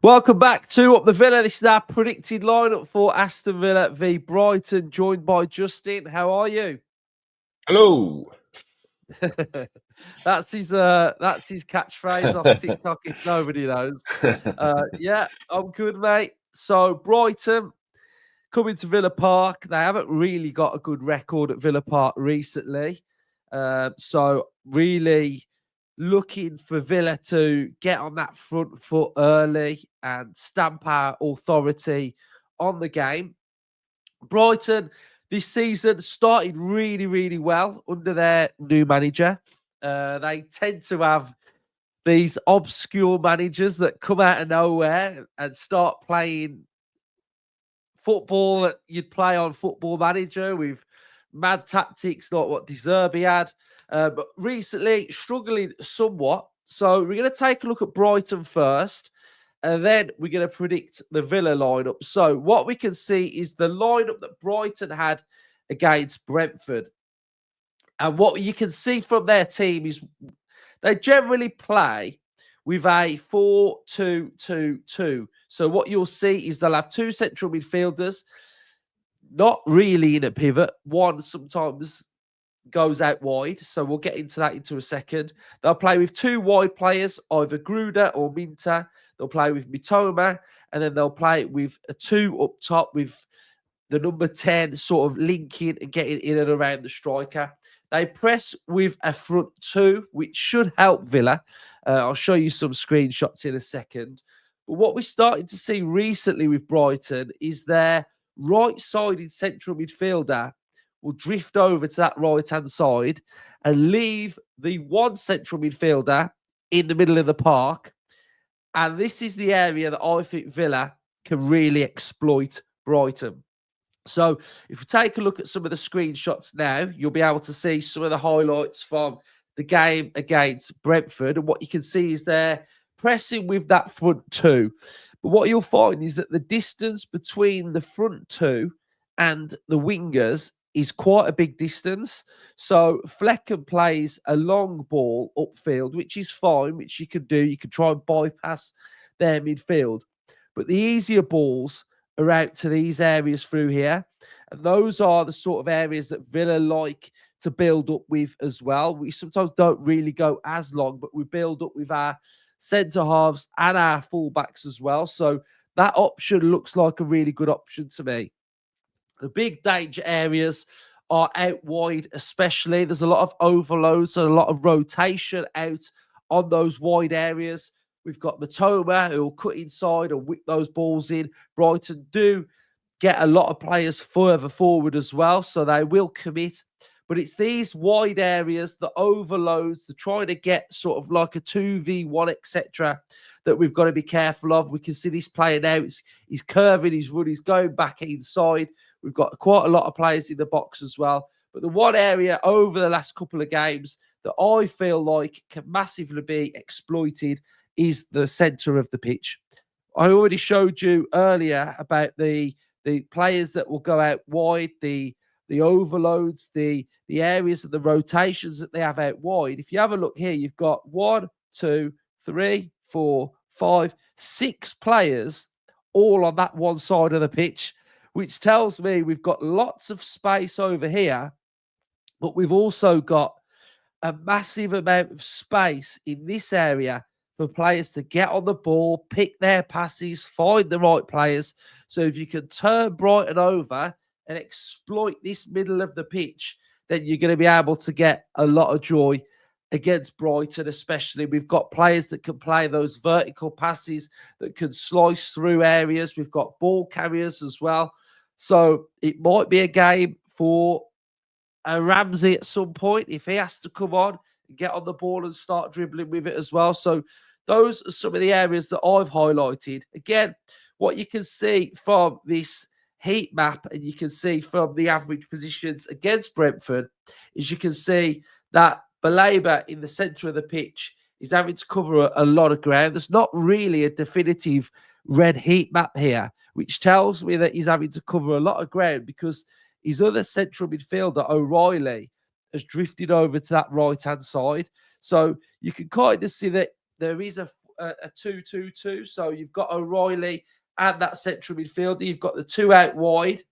Welcome back to Up the Villa. This is our predicted lineup for Aston Villa v Brighton, joined by Justin. How are you? Hello. That's his catchphrase off TikTok if nobody knows. Yeah, I'm good, mate. So Brighton coming to Villa Park. They haven't really got a good record at Villa Park recently. So really looking for Villa to get on that front foot early and stamp our authority on the game. Brighton this season started really, really well under their new manager. They tend to have these obscure managers that come out of nowhere and start playing football that you'd play on Football Manager with mad tactics like what De Zerbi had. But recently struggling somewhat. So we're going to take a look at Brighton first, and then we're going to predict the Villa lineup. So what we can see is the lineup that Brighton had against Brentford. And what you can see from their team is they generally play with a 4-2-2-2. So what you'll see is they'll have two central midfielders, not really in a pivot. One sometimes goes out wide, so we'll get into that into a second. They'll play with two wide players, either Gruder or Minter. They'll play with Mitoma, and then they'll play with a two up top with the number 10 sort of linking and getting in and around the striker. They press with a front two, which should help Villa. I'll show you some screenshots in a second. But what we're starting to see recently with Brighton is their right-sided central midfielder will drift over to that right-hand side and leave the one central midfielder in the middle of the park. And this is the area that I think Villa can really exploit Brighton. So if we take a look at some of the screenshots now, you'll be able to see some of the highlights from the game against Brentford. And what you can see is they're pressing with that front two. But what you'll find is that the distance between the front two and the wingers is quite a big distance. So Flecken plays a long ball upfield, which is fine, which you can do. You can try and bypass their midfield. But the easier balls are out to these areas through here. And those are the sort of areas that Villa like to build up with as well. We sometimes don't really go as long, but we build up with our centre halves and our fullbacks as well. So that option looks like a really good option to me. The big danger areas are out wide, especially. There's a lot of overloads and a lot of rotation out on those wide areas. We've got Mitoma who will cut inside and whip those balls in. Brighton do get a lot of players further forward as well, so they will commit. But it's these wide areas, the overloads, the trying to get sort of like a 2v1, etc., that we've got to be careful of. We can see this player now. He's curving, he's running, he's going back inside. We've got quite a lot of players in the box as well. But the one area over the last couple of games that I feel like can massively be exploited is the centre of the pitch. I already showed you earlier about the players that will go out wide, the overloads, the areas of the rotations that they have out wide. If you have a look here, you've got 1, 2, 3, 4, 5, 6 players all on that one side of the pitch, which tells me we've got lots of space over here, but we've also got a massive amount of space in this area for players to get on the ball, pick their passes, find the right players. So if you can turn Brighton over and exploit this middle of the pitch, then you're going to be able to get a lot of joy against Brighton, especially. We've got players that can play those vertical passes, that can slice through areas. We've got ball carriers as well. So it might be a game for a Ramsey at some point if he has to come on, get on the ball and start dribbling with it as well. So those are some of the areas that I've highlighted. Again, what you can see from this heat map and you can see from the average positions against Brentford is you can see that Baleba in the centre of the pitch is having to cover a lot of ground. There's not really a definitive red heat map here, which tells me that he's having to cover a lot of ground because his other central midfielder, O'Reilly, has drifted over to that right-hand side. So you can kind of see that there is a 2-2-2. So you've got O'Reilly and that central midfielder. You've got the two out wide,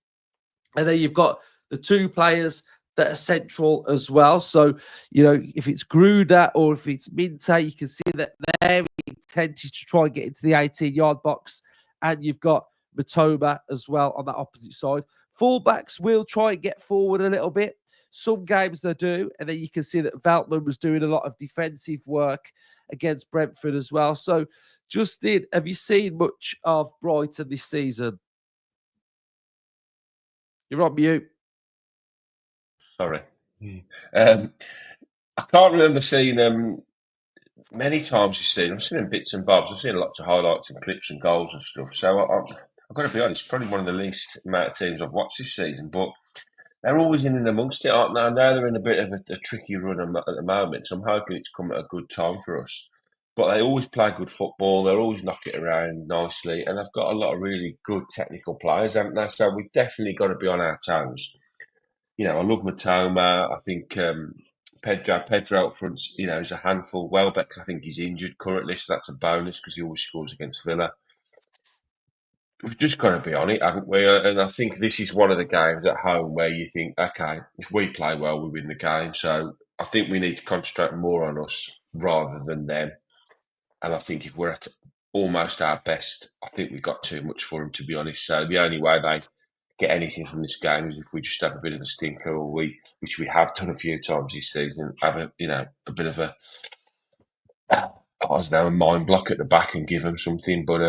and then you've got the two players that are central as well. So, if it's Gruder or if it's Minte, you can see that they're intended to try and get into the 18-yard box. And you've got Matoma as well on that opposite side. Fullbacks will try and get forward a little bit. Some games they do. And then you can see that Veltman was doing a lot of defensive work against Brentford as well. So, Justin, have you seen much of Brighton this season? You're on mute. Sorry. I can't remember seeing many times this season. I've seen them bits and bobs. I've seen lots of highlights and clips and goals and stuff. So I've got to be honest, probably one of the least amount of teams I've watched this season. But they're always in and amongst it, aren't they? I know they're in a bit of a tricky run at the moment, so I'm hoping it's come at a good time for us. But they always play good football. They'll always knock it around nicely. And they've got a lot of really good technical players, haven't they? So we've definitely got to be on our toes. I love Matoma. I think Pedro up front, is a handful. Welbeck, I think he's injured currently, so that's a bonus because he always scores against Villa. We've just got to be on it, haven't we? And I think this is one of the games at home where you think, okay, if we play well, we win the game. So I think we need to concentrate more on us rather than them. And I think if we're at almost our best, I think we've got too much for them, to be honest. So the only way they get anything from this game is if we just have a bit of a stinker, or which we have done a few times this season, have a bit of a mind block at the back and give them something. But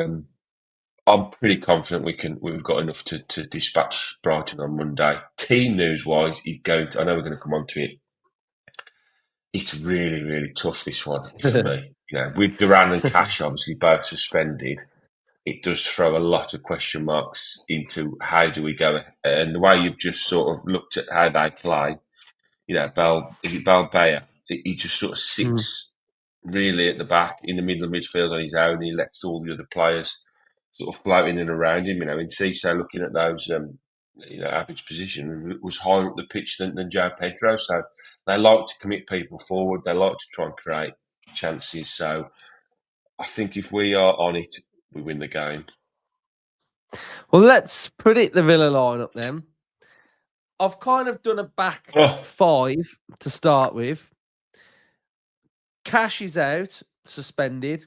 I'm pretty confident we've got enough to dispatch Brighton on Monday. Team news wise, I know we're going to come on to it. It's really, really tough, this one, for me. With Duran and Cash obviously both suspended, it does throw a lot of question marks into how do we go. And the way you've just sort of looked at how they play, Balbea? He just sort of sits really at the back in the middle of midfield on his own. He lets all the other players sort of float in and around him. In Cisse, looking at those, average position, was higher up the pitch than Joe Pedro. So they like to commit people forward. They like to try and create chances. So I think if we are on it, we win the game. Well, let's predict the Villa lineup then. I've kind of done a back five to start with. Cash is out, suspended.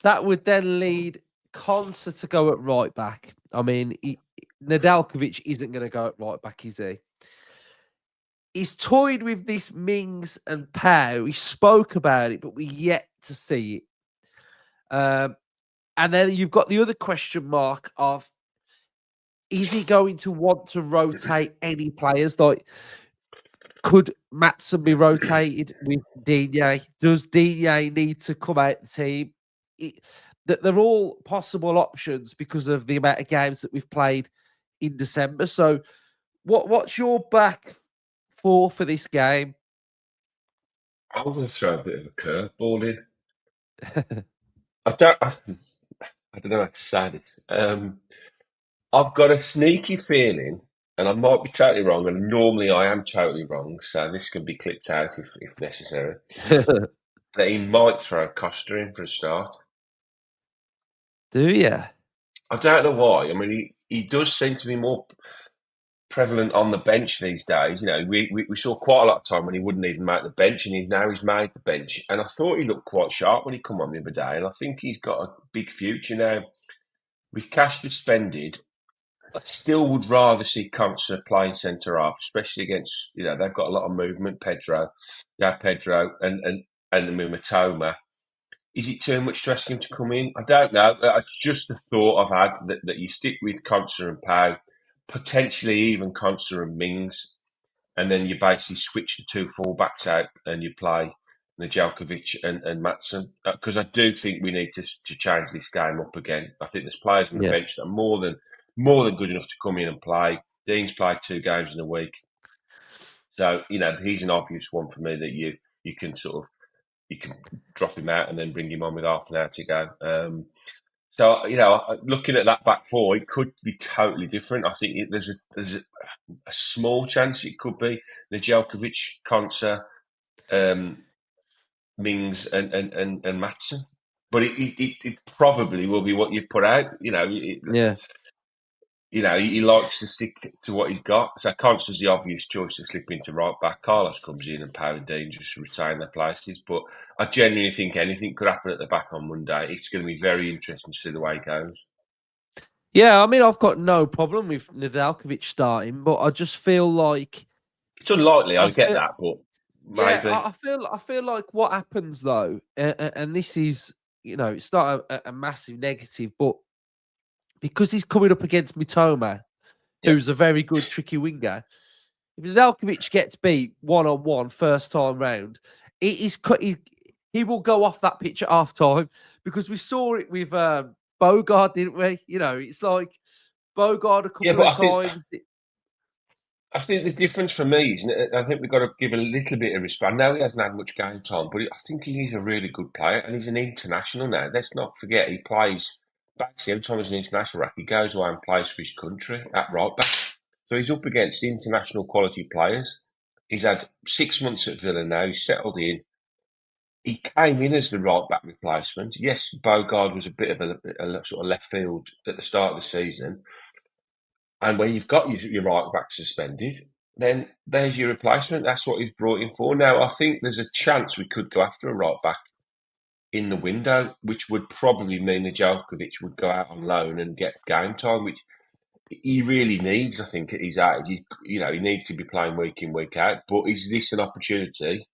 That would then lead Konsa to go at right back. I mean, Nedeljkovic isn't going to go at right back, is he? He's toyed with this Mings and Pau. He spoke about it, but we're yet to see it. And then you've got the other question mark of, is he going to want to rotate any players? Like, could Maatsen be rotated with Digne? Does Digne need to come out the team? They're all possible options because of the amount of games that we've played in December. So what's your back four for this game? I'm going to throw a bit of a curveball in. I don't know how to say this. I've got a sneaky feeling, and I might be totally wrong, and normally I am totally wrong, so this can be clipped out if necessary, that he might throw Costa in for a start. Do you? I don't know why. I mean, he does seem to be more prevalent on the bench these days. We saw quite a lot of time when he wouldn't even make the bench, and he's made the bench. And I thought he looked quite sharp when he come on the other day, and I think he's got a big future now. With Cash suspended, I still would rather see Konsa playing centre half, especially against, they've got a lot of movement. Pedro, and Matoma. Is it too much to ask him to come in? I don't know. It's just a thought I've had that you stick with Konsa and Pau, potentially even Konsa and Mings, and then you basically switch the two full-backs out and you play Nedeljkovic and Maatsen. Because I do think we need to change this game up again. I think there's players on the bench that are more than good enough to come in and play. Dean's played 2 games in a week. So, he's an obvious one for me that you can you can drop him out and then bring him on with half an hour to go. So, looking at that back four, it could be totally different. I think there's a small chance it could be Nedeljkovic, Konsa, Mings and Maatsen. but it probably will be what you've put out. Yeah. He likes to stick to what he's got. So Constance is the obvious choice to slip into right back. Carlos comes in and Power and Dean just retain their places. But I genuinely think anything could happen at the back on Monday. It's going to be very interesting to see the way it goes. Yeah, I mean, I've got no problem with Nedeljkovic starting, but I just feel like it's unlikely. I get that, but maybe. Yeah, I feel like what happens though, and this is, it's not a massive negative, but because he's coming up against Mitoma, who's a very good, tricky winger. If Nedeljkovic gets beat 1-on-1 first time round, he will go off that pitch at half time, because we saw it with Bogard, didn't we? It's like Bogard a couple of times. I think the difference for me is, I think we've got to give a little bit of respect. Now he hasn't had much game time, but I think he's a really good player, and he's an international now. Let's not forget he plays. Basically, every time he's an international rack, he goes away and plays for his country at right back. So he's up against international quality players. He's had 6 months at Villa now. He's settled in. He came in as the right back replacement. Yes, Bogard was a bit of a sort of left field at the start of the season. And when you've got your right back suspended, then there's your replacement. That's what he's brought in for. Now, I think there's a chance we could go after a right back in the window, which would probably mean that Nedeljkovic would go out on loan and get game time, which he really needs, I think, at his age. He needs to be playing week in, week out. But is this an opportunity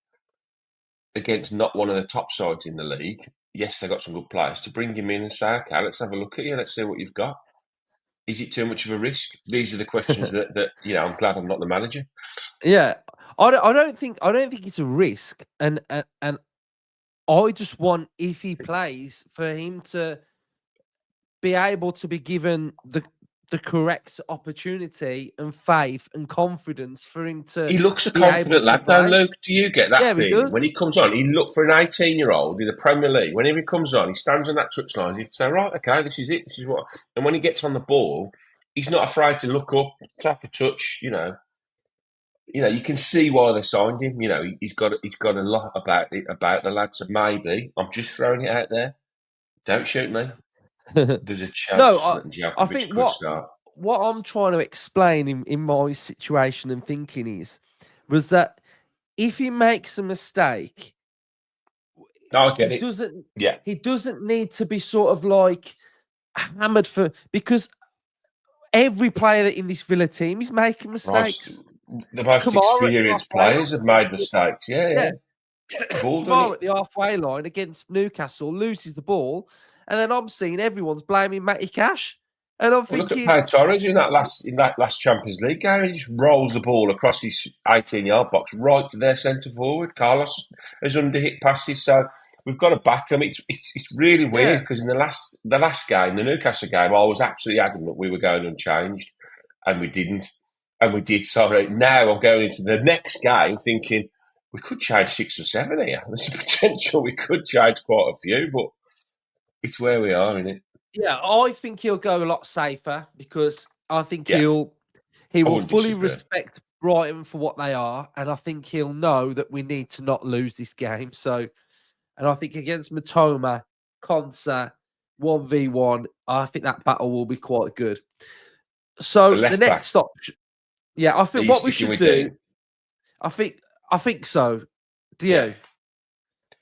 against not one of the top sides in the league? Yes, they've got some good players, to bring him in and say, okay, let's have a look at you. Let's see what you've got. Is it too much of a risk? These are the questions that I'm glad I'm not the manager. Yeah, I don't think it's a risk, and I just want, if he plays, for him to be able to be given the correct opportunity and faith and confidence for him to. He looks a confident lad, though, Luke. Do you get that feeling? When he comes on, he looked for an 18-year-old in the Premier League. Whenever he comes on, he stands on that touchline. He say, right, okay, this is it. This is what. And when he gets on the ball, he's not afraid to look up, tap a touch. You can see why they signed him. He's got a lot about the lad. So maybe I'm just throwing it out there. Don't shoot me. There's a chance that Nedeljkovic could start. What I'm trying to explain in my situation and thinking was that if he makes a mistake, he doesn't need to be sort of like hammered because every player in this Villa team is making mistakes. The most experienced players have made mistakes. Yeah. Kamara at the halfway line against Newcastle loses the ball, and then I'm seeing everyone's blaming Matty Cash. And I'm thinking, look at Pau Torres in that last Champions League game. He just rolls the ball across his 18-yard box right to their centre forward. Carlos has underhit passes, so we've got to back him. It's really weird because in the last game, the Newcastle game, I was absolutely adamant we were going unchanged, and we didn't, and we did. So now I'm going into the next game thinking we could change 6 or 7 here. There's a potential we could change quite a few, but it's where we are, isn't it? Yeah, I think he'll go a lot safer because I think he will fully respect Brighton for what they are, and I think he'll know that we need to not lose this game. So, and I think against Mitoma, Konsa, 1v1, I think that battle will be quite good. So the next option, I think what we should do, I think so. Do you? Yeah.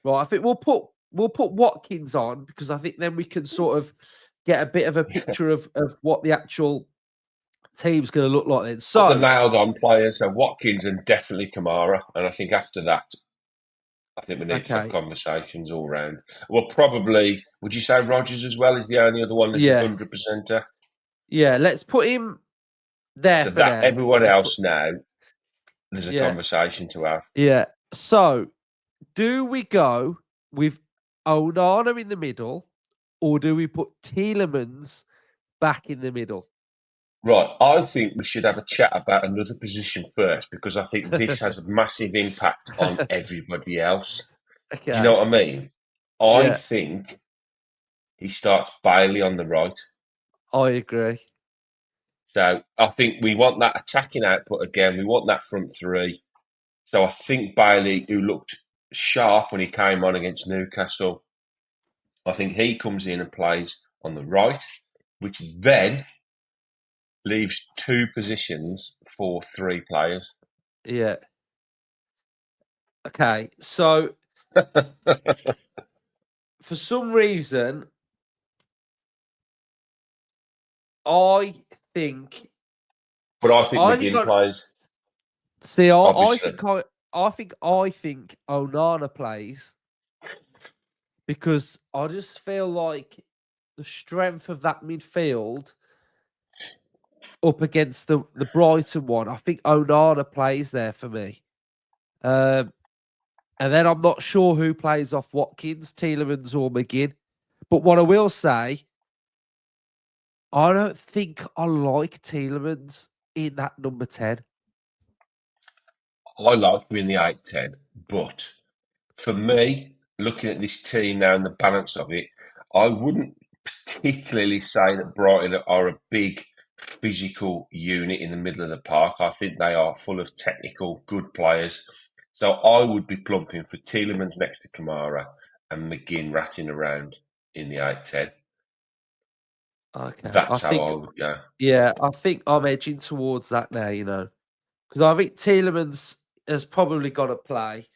Right, I think we'll put Watkins on because I think then we can sort of get a bit of a picture of what the actual team's going to look like then. So the nailed-on players, so Watkins and definitely Kamara, and I think after that, I think we need to have conversations all round. Well, probably, would you say Rodgers as well is the only other one that's 100%er? Yeah, let's put him there. So that now. Everyone else now, there's a conversation to have. Yeah. So, do we go with Onana in the middle, or do we put Tielemans back in the middle? Right. I think we should have a chat about another position first because I think this has a massive impact on everybody else. Okay. Do you know what I mean? I think he starts Bailey on the right. I agree. So I think we want that attacking output again. We want that front three. So I think Bailey, who looked sharp when he came on against Newcastle, I think he comes in and plays on the right, which then leaves two positions for three players. Yeah. Okay. So for some reason, I think But I think I think McGinn I plays, see. I obviously. think Onana plays because I just feel like the strength of that midfield up against the Brighton one. I think Onana plays there for me. Um, and then I'm not sure who plays off Watkins, Tielemans or McGinn. But what I will say, I don't think I like Tielemans in that number 10. I like him in the 8-10, but for me, looking at this team now and the balance of it, I wouldn't particularly say that Brighton are a big physical unit in the middle of the park. I think they are full of technical, good players. So I would be plumping for Tielemans next to Kamara and McGinn ratting around in the 8-10. Okay. That's how I would go. I think I'm edging towards that now, because I think Tielemans has probably got to play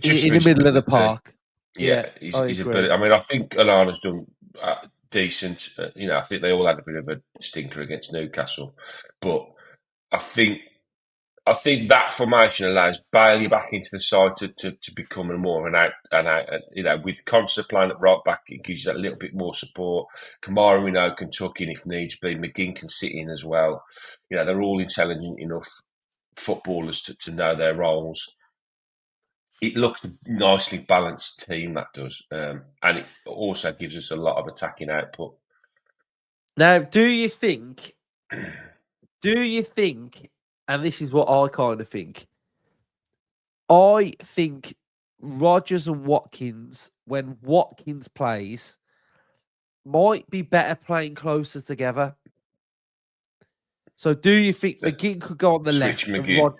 Just for in the his middle of the ability. park. Yeah, Yeah, I he's a bit. agree. I mean, I think Alana's done decent. I think they all had a bit of a stinker against Newcastle, but I think I think that formation allows Bailey back into the side to become a more of an out. With Conser playing at right back, it gives you that little bit more support. Kamara, we know, can tuck in if needs be. McGinn can sit in as well. They're all intelligent enough footballers to know their roles. It looks a nicely balanced team, that does, and it also gives us a lot of attacking output. Now, do you think, and this is what I kind of think, I think Rodgers and Watkins, when Watkins plays, might be better playing closer together. So do you think McGinn could go on the Switch left McGinn.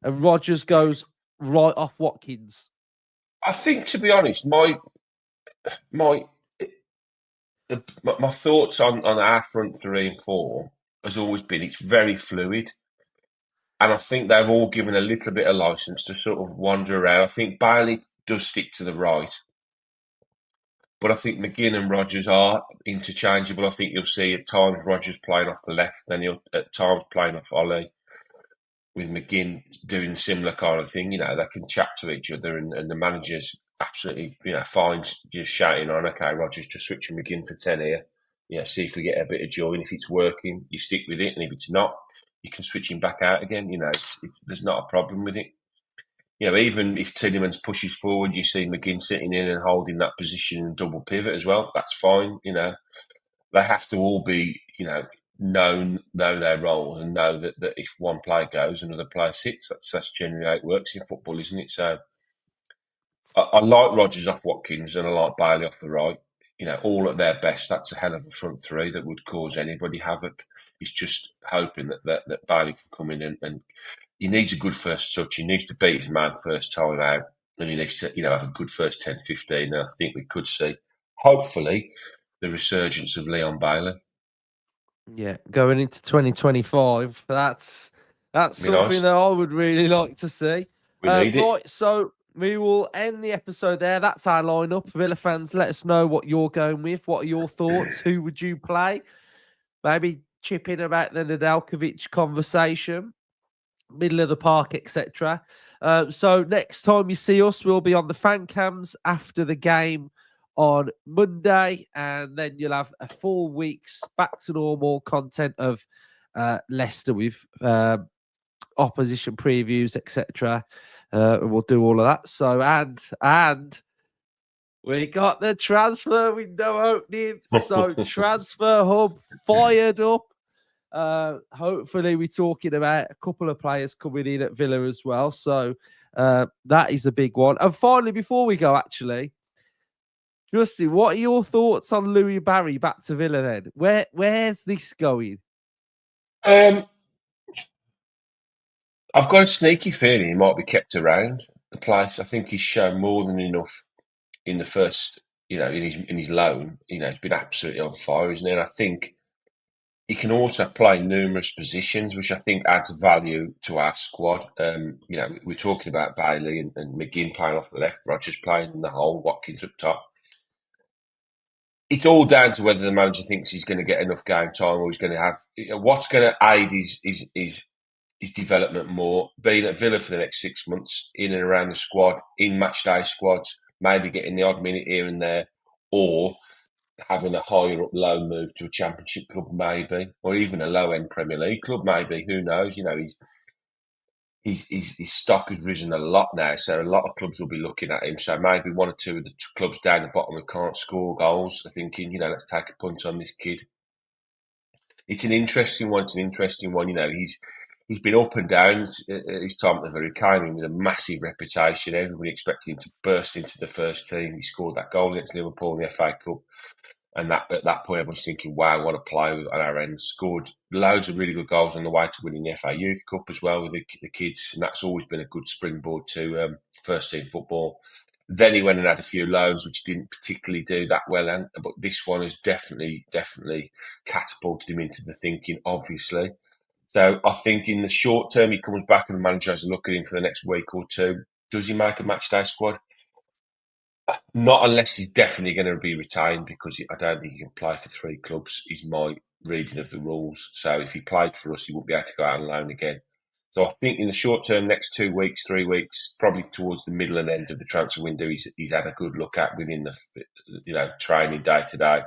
and Rodgers goes right off Watkins? I think, to be honest, my my thoughts on our front three and four has always been it's very fluid, and I think they've all given a little bit of license to sort of wander around. I think Bailey does stick to the right, but I think McGinn and Rodgers are interchangeable. I think you'll see at times Rodgers playing off the left, then he'll at times playing off Ollie, with McGinn doing similar kind of thing. They can chat to each other, and the manager's absolutely, fine just shouting on, okay, Rodgers, just switching McGinn for 10 here. See if we get a bit of joy. And if it's working, you stick with it. And if it's not, you can switch him back out again. There's not a problem with it. Even if Tielemans pushes forward, you see McGinn sitting in and holding that position and double pivot as well. That's fine. They have to all be, know their role and know that if one player goes, another player sits. That's generally how it works in football, isn't it? So I like Rodgers off Watkins and I like Bailey off the right. All at their best. That's a hell of a front three that would cause anybody havoc. He's just hoping that Bailey can come in and he needs a good first touch. He needs to beat his man first time out, and he needs to have a good first 10, 15. And I think we could see, hopefully, the resurgence of Leon Bailey. Yeah, going into 2025, that's Be something nice. that I would really like to see. We need it. Right, so we will end the episode there. That's our lineup. Villa fans, let us know what you're going with. What are your thoughts? Who would you play? Maybe chip in about the Nedeljkovic conversation, middle of the park, etc. So next time you see us, we'll be on the fan cams after the game on Monday, and then you'll have a full week's back to normal content of Leicester with opposition previews, etc. And we'll do all of that. So and we got the transfer window opening. So transfer hub fired up. Hopefully we're talking about a couple of players coming in at Villa as well. So that is a big one. And finally, before we go, actually, Justin, what are your thoughts on Louis Barry back to Villa then? Where's this going? I've got a sneaky feeling he might be kept around the place. I think he's shown more than enough in the first, in his loan, he's been absolutely on fire, isn't he? And I think he can also play numerous positions, which I think adds value to our squad. We're talking about Bailey and McGinn playing off the left, Rodgers playing in the hole, Watkins up top. It's all down to whether the manager thinks he's going to get enough game time, or he's going to have what's going to aid his development more. Being at Villa for the next 6 months, in and around the squad, in match day squads, maybe getting the odd minute here and there, or having a higher up loan move to a Championship club, maybe, or even a low end Premier League club, maybe. Who knows? His stock has risen a lot now, so a lot of clubs will be looking at him. So maybe one or two of the clubs down the bottom who can't score goals are thinking, let's take a punt on this kid. It's an interesting one. He's been up and down at his time at the Villa. He came in with a massive reputation. Everybody expected him to burst into the first team. He scored that goal against Liverpool in the FA Cup. And at that point, everyone's thinking, wow, what a player on our end. Scored loads of really good goals on the way to winning the FA Youth Cup as well with the kids. And that's always been a good springboard to first team football. Then he went and had a few loans, which didn't particularly do that well. But this one has definitely catapulted him into the thinking, obviously. So I think in the short term, he comes back and the manager has a look at him for the next week or two. Does he make a matchday squad? Not unless he's definitely going to be retained, because I don't think he can play for 3 clubs, is my reading of the rules. So if he played for us, he wouldn't be able to go out on loan again. So I think in the short term, next 2 weeks, 3 weeks, probably towards the middle and end of the transfer window, he's had a good look at within the training day to day.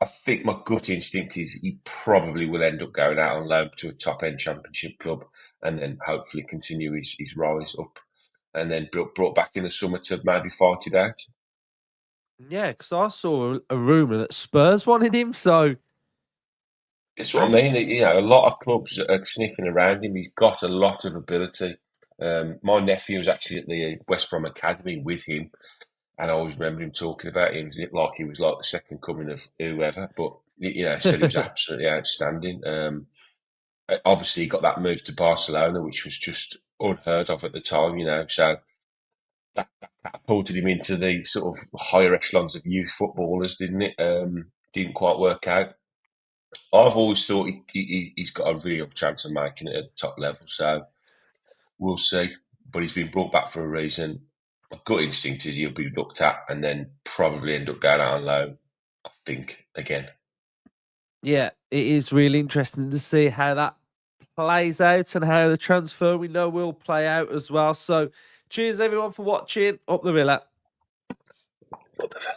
I think my gut instinct is he probably will end up going out on loan to a top end Championship club, and then hopefully continue his rise up, and then brought back in the summer to maybe fight it out. Yeah, because I saw a rumour that Spurs wanted him, so... That's what I mean. A lot of clubs are sniffing around him. He's got a lot of ability. My nephew was actually at the West Brom Academy with him, and I always remember him talking about him like he was like the second coming of whoever. But he said he was absolutely outstanding. Obviously, he got that move to Barcelona, which was just unheard of at the time. So that catapulted him into the sort of higher echelons of youth footballers, didn't it? Didn't quite work out. I've always thought he's got a real chance of making it at the top level, so we'll see. But he's been brought back for a reason. My gut instinct is he'll be looked at and then probably end up going out on loan, I think, again. Yeah, it is really interesting to see how that plays out and how the transfer window will play out as well. So cheers everyone for watching. Up the Villa. Up the Villa.